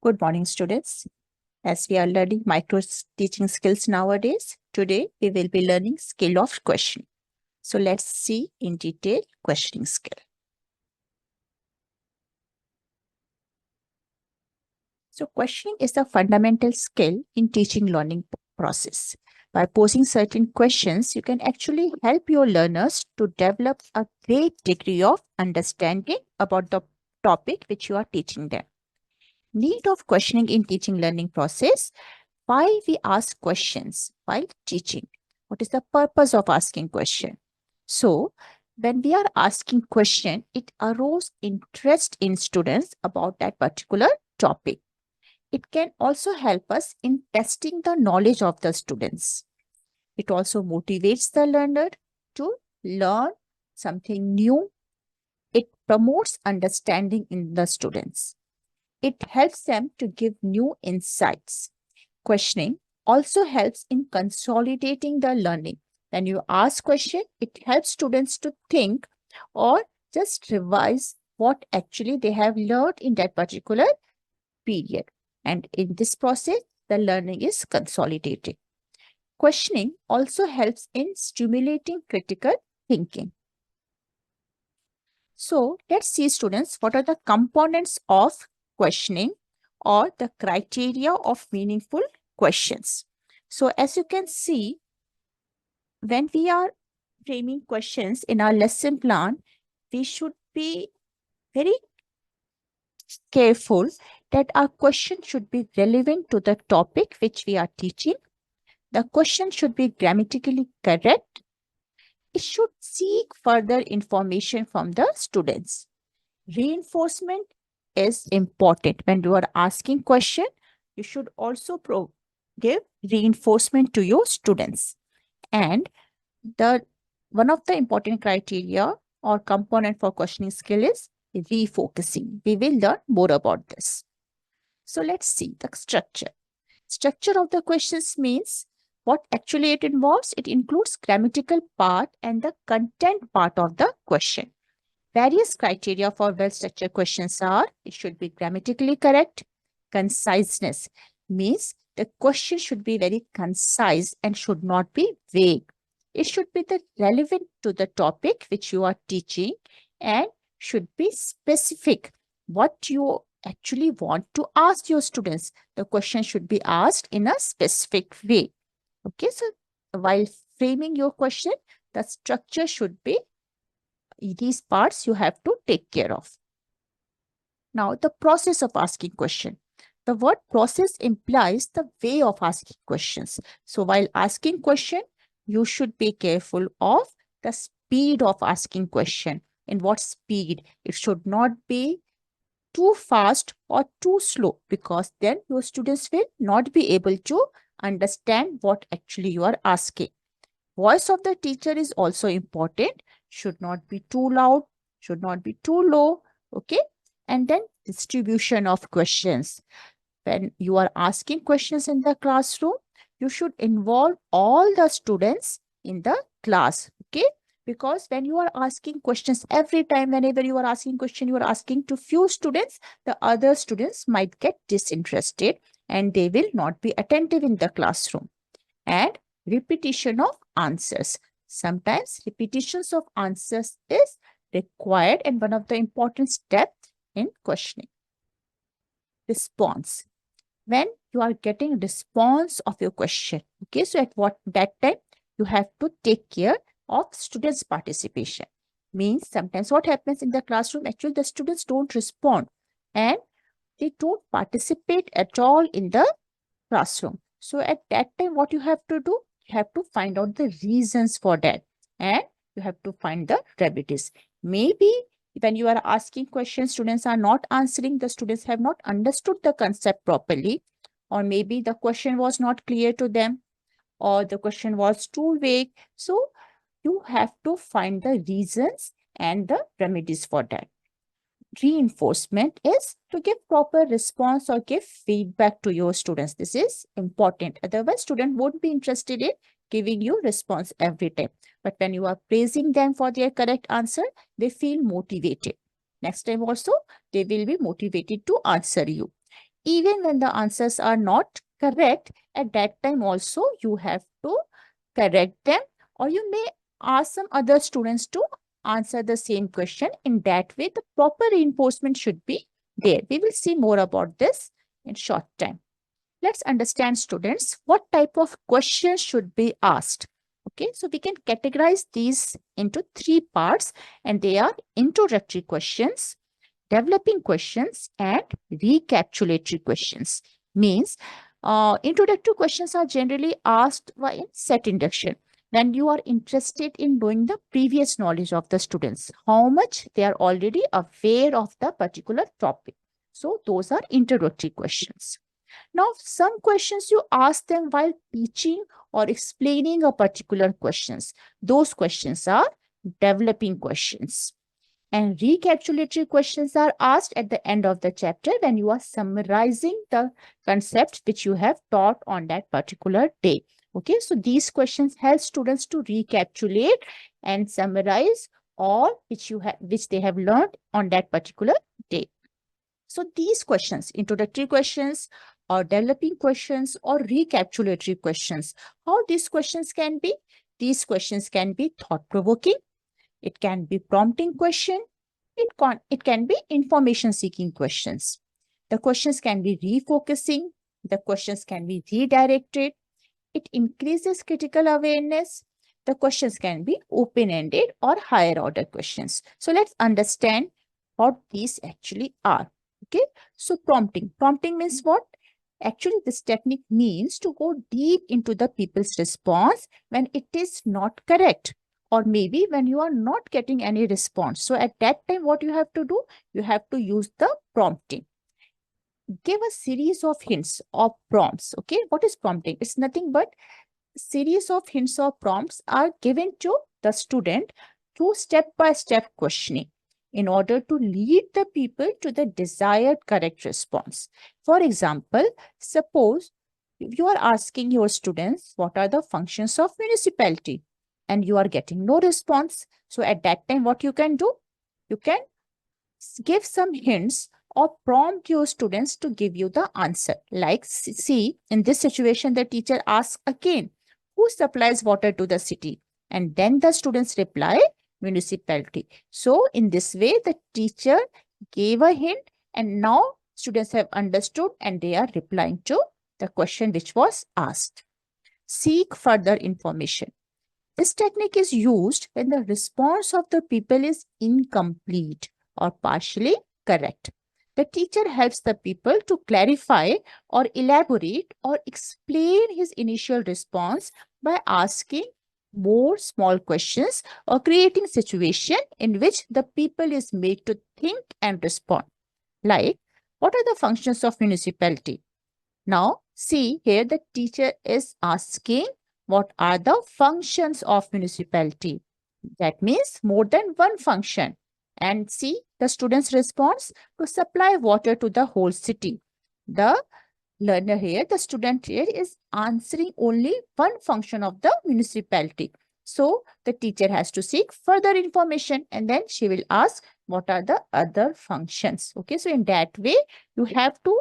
Good morning, students. As we are learning micro teaching skills nowadays, today we will be learning skill of questioning. So let's see in detail questioning skill. So questioning is a fundamental skill in teaching learning process. By posing certain questions, you can actually help your learners to develop a great degree of understanding about the topic which you are teaching them. Need of questioning in teaching learning process. Why we ask questions while teaching? What is the purpose of asking question? So, when we are asking question, it arouse interest in students about that particular topic. It can also help us in testing the knowledge of the students. It also motivates the learner to learn something new. It promotes understanding in the students. It helps them to give new insights. Questioning also helps in consolidating the learning. When you ask question, it helps students to think or just revise what actually they have learned in that particular period. And in this process, the learning is consolidated. Questioning also helps in stimulating critical thinking. So let's see, students, what are the components of questioning or the criteria of meaningful questions. So as you can see, when we are framing questions in our lesson plan, we should be very careful that our question should be relevant to the topic which we are teaching. The question should be grammatically correct. It should seek further information from the students. Reinforcement is important. When you are asking question, you should also give reinforcement to your students. And the one of the important criteria or component for questioning skill is refocusing. We will learn more about this. So let's see the structure. Structure of the questions means what actually it involves. It includes grammatical part and the content part of the question. Various criteria for well-structured questions are: it should be grammatically correct. Conciseness means the question should be very concise and should not be vague. It should be relevant to the topic which you are teaching and should be specific. What you actually want to ask your students, the question should be asked in a specific way. Okay, so while framing your question, the structure should be, these parts you have to take care of. Now, the process of asking question. The word process implies the way of asking questions. So while asking question, you should be careful of the speed of asking question. In what speed? It should not be too fast or too slow, because then your students will not be able to understand what actually you are asking. Voice of the teacher is also important. Should not be too loud, should not be too low. Okay. And then distribution of questions. When you are asking questions in the classroom, you should involve all the students in the class. Okay. Because when you are asking questions every time, whenever you are asking question, you are asking to few students, the other students might get disinterested and they will not be attentive in the classroom. And repetition of answers. Sometimes repetitions of answers is required and one of the important steps in questioning. Response. When you are getting response of your question, okay, so at that time you have to take care of students' participation. Means sometimes what happens in the classroom, actually the students don't respond and they don't participate at all in the classroom. So at that time, what you have to do? You have to find out the reasons for that and you have to find the remedies. Maybe when you are asking questions, students are not answering, the students have not understood the concept properly, or maybe the question was not clear to them, or the question was too vague. So you have to find the reasons and the remedies for that. Reinforcement is to give proper response or give feedback to your students. This is important. Otherwise, student won't be interested in giving you response every time. But when you are praising them for their correct answer, they feel motivated. Next time also, they will be motivated to answer you. even when the answers are not correct, at that time also you have to correct them, or you may ask some other students to answer the same question. In that way, the proper reinforcement should be there. We will see more about this in short time. Let's understand, students, what type of questions should be asked. Okay, so we can categorize these into three parts, and they are introductory questions, developing questions, and recapitulatory questions. Means introductory questions are generally asked by set induction, when you are interested in knowing the previous knowledge of the students, how much they are already aware of the particular topic. So those are introductory questions. Now, some questions you ask them while teaching or explaining a particular questions. Those questions are developing questions. And recapitulatory questions are asked at the end of the chapter when you are summarizing the concepts which you have taught on that particular day. Okay, so these questions help students to recapitulate and summarize all which they have learned on that particular day. So these questions, introductory questions or developing questions or recapitulatory questions, how these questions can be? These questions can be thought-provoking. It can be prompting question. It can be information-seeking questions. The questions can be refocusing. The questions can be redirected. It increases critical awareness. The questions can be open-ended or higher-order questions. So let's understand what these actually are. Okay, so prompting. Prompting means what? Actually, this technique means to go deep into the people's response when it is not correct, or maybe when you are not getting any response. So at that time, what you have to do? You have to use the prompting. Give a series of hints or prompts. Okay, what is prompting? It's nothing but series of hints or prompts are given to the student through step-by-step questioning in order to lead the people to the desired correct response. For example, suppose you are asking your students what are the functions of municipality and you are getting no response. So at that time, what you can do? You can give some hints or prompt your students to give you the answer. Like, see, in this situation, the teacher asks again, who supplies water to the city? And then the students reply, municipality. So in this way, the teacher gave a hint and now students have understood and they are replying to the question which was asked. Seek further information. This technique is used when the response of the people is incomplete or partially correct. The teacher helps the people to clarify or elaborate or explain his initial response by asking more small questions or creating situation in which the people is made to think and respond. Like, what are the functions of municipality? Now, see here the teacher is asking what are the functions of municipality. That means more than one function. And see the student's response: to supply water to the whole city. The learner here, the student here is answering only one function of the municipality. So the teacher has to seek further information and then she will ask what are the other functions. Okay, so in that way, you have to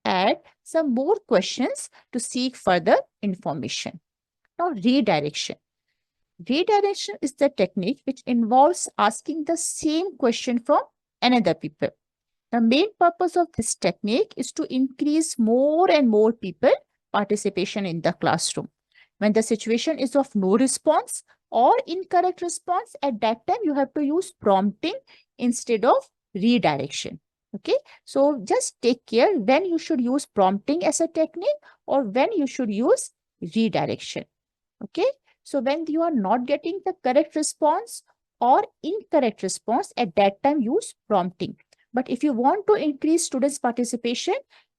add some more questions to seek further information. Now, redirection. Redirection is the technique which involves asking the same question from another people. The main purpose of this technique is to increase more and more people participation in the classroom. When the situation is of no response or incorrect response, at that time you have to use prompting instead of redirection. Okay, so just take care when you should use prompting as a technique or when you should use redirection. Okay, so when you are not getting the correct response or incorrect response, at that time use prompting. But if you want to increase students' participation,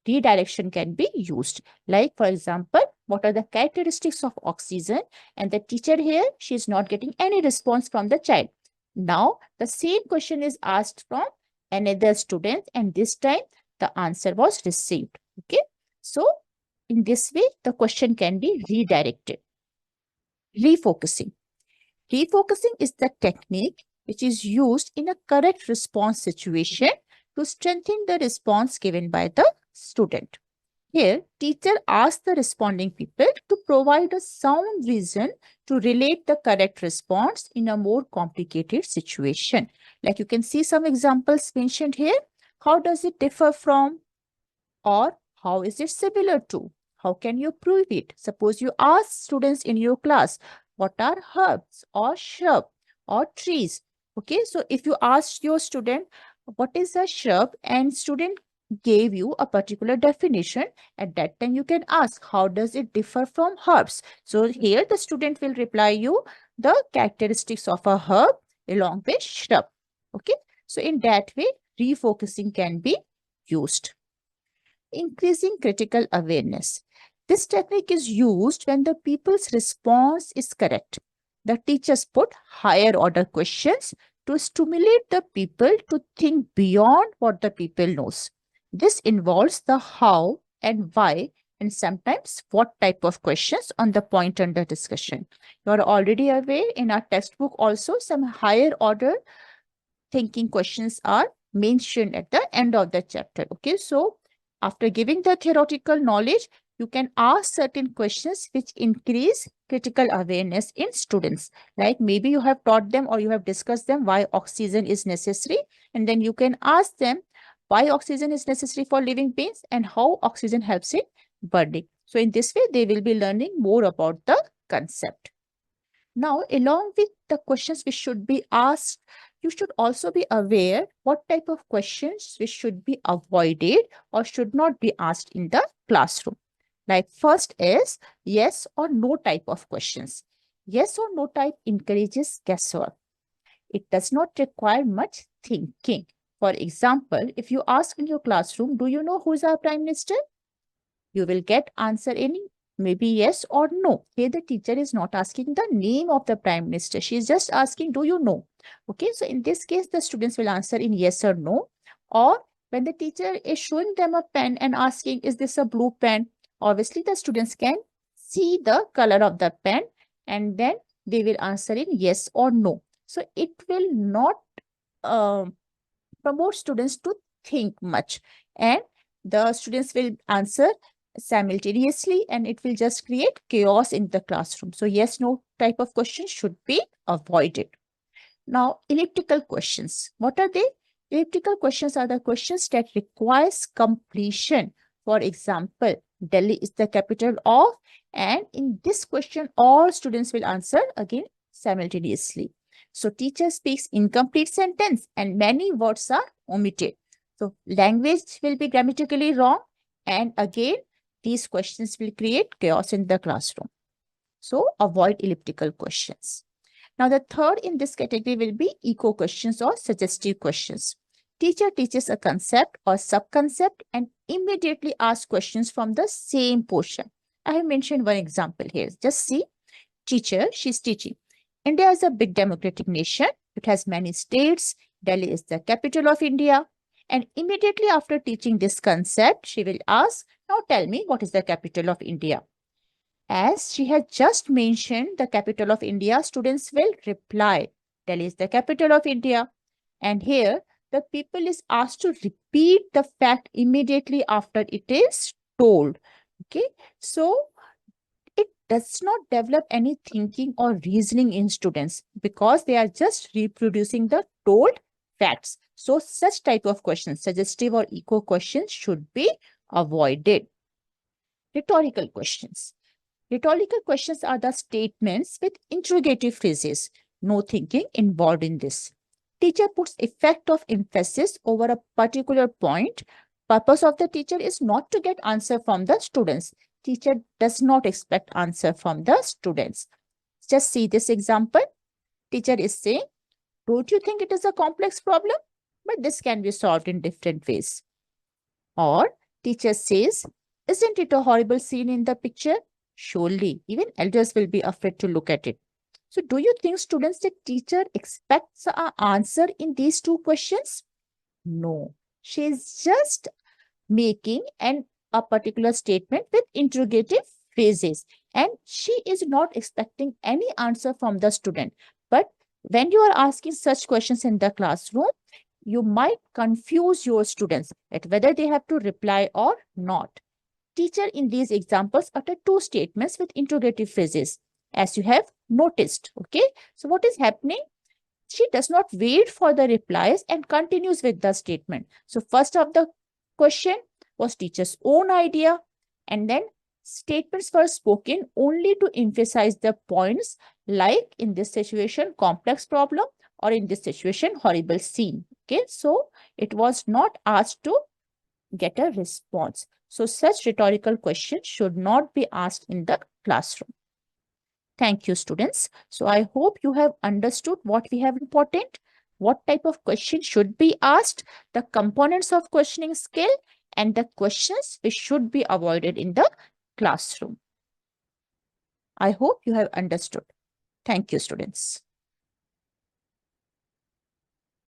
redirection can be used. Like, for example, what are the characteristics of oxygen? And the teacher here, she is not getting any response from the child. Now, the same question is asked from another student, and this time the answer was received. Okay, so in this way, the question can be redirected. Refocusing. Refocusing is the technique which is used in a correct response situation to strengthen the response given by the student. Here, teacher asks the responding people to provide a sound reason to relate the correct response in a more complicated situation. Like you can see some examples mentioned here. How does it differ from? Or how is it similar to? How can you prove it? Suppose you ask students in your class, what are herbs or shrub or trees? Okay, so if you ask your student, what is a shrub, and student gave you a particular definition, at that time you can ask, how does it differ from herbs? So here the student will reply you the characteristics of a herb along with shrub. Okay, so in that way, refocusing can be used. Increasing critical awareness. This technique is used when the people's response is correct. The teachers put higher order questions to stimulate the people to think beyond what the people knows. This involves the how and why and sometimes what type of questions on the point under discussion. You are already aware in our textbook also some higher order thinking questions are mentioned at the end of the chapter. Okay, so after giving the theoretical knowledge, you can ask certain questions which increase critical awareness in students. Like maybe you have taught them or you have discussed them why oxygen is necessary, and then you can ask them why oxygen is necessary for living beings and how oxygen helps in burning. So in this way, they will be learning more about the concept. Now, along with the questions which should be asked, you should also be aware what type of questions which should be avoided or should not be asked in the classroom. Like first is yes or no type of questions. Yes or no type encourages guesswork. It does not require much thinking. For example, if you ask in your classroom, do you know who is our Prime Minister? You will get answer in maybe yes or no. Here the teacher is not asking the name of the Prime Minister. She is just asking, do you know? Okay, so in this case, the students will answer in yes or no. Or when the teacher is showing them a pen and asking, is this a blue pen? Obviously, the students can see the color of the pen and then they will answer in yes or no. So it will not promote students to think much, and the students will answer simultaneously and it will just create chaos in the classroom. So yes, no type of question should be avoided. Now, elliptical questions. What are they? Elliptical questions are the questions that requires completion. For example, Delhi is the capital of, and in this question, all students will answer again simultaneously. So teacher speaks incomplete sentence and many words are omitted. So language will be grammatically wrong, and again, these questions will create chaos in the classroom. So avoid elliptical questions. Now, the third in this category will be echo questions or suggestive questions. Teacher teaches a concept or sub-concept and immediately asks questions from the same portion. I have mentioned one example here. Just see, teacher, she's teaching. India is a big democratic nation. It has many states. Delhi is the capital of India. And immediately after teaching this concept, she will ask, now tell me, what is the capital of India? As she has just mentioned the capital of India, students will reply, Delhi is the capital of India. And here, the people is asked to repeat the fact immediately after it is told. Okay, so it does not develop any thinking or reasoning in students because they are just reproducing the told facts. So such type of questions, suggestive or echo questions, should be avoided. Rhetorical questions. Rhetorical questions are the statements with interrogative phrases. No thinking involved in this. Teacher puts effect of emphasis over a particular point. Purpose of the teacher is not to get answer from the students. Teacher does not expect answer from the students. Just see this example. Teacher is saying, don't you think it is a complex problem? But this can be solved in different ways. Or teacher says, isn't it a horrible scene in the picture? Surely, even elders will be afraid to look at it. So do you think students, the teacher expects an answer in these two questions? No, she is just making a particular statement with interrogative phrases, and she is not expecting any answer from the student. But when you are asking such questions in the classroom, you might confuse your students at whether they have to reply or not. Teacher in these examples utter two statements with interrogative phrases, as you have noticed. Okay, so what is happening? She does not wait for the replies and continues with the statement. So first of the question was teacher's own idea, and then statements were spoken only to emphasize the points, like in this situation, complex problem, or in this situation, horrible scene. Okay, so it was not asked to get a response. So such rhetorical questions should not be asked in the classroom. Thank you, students. So I hope you have understood what we have important, what type of question should be asked, the components of questioning skill, and the questions which should be avoided in the classroom. I hope you have understood. Thank you, students.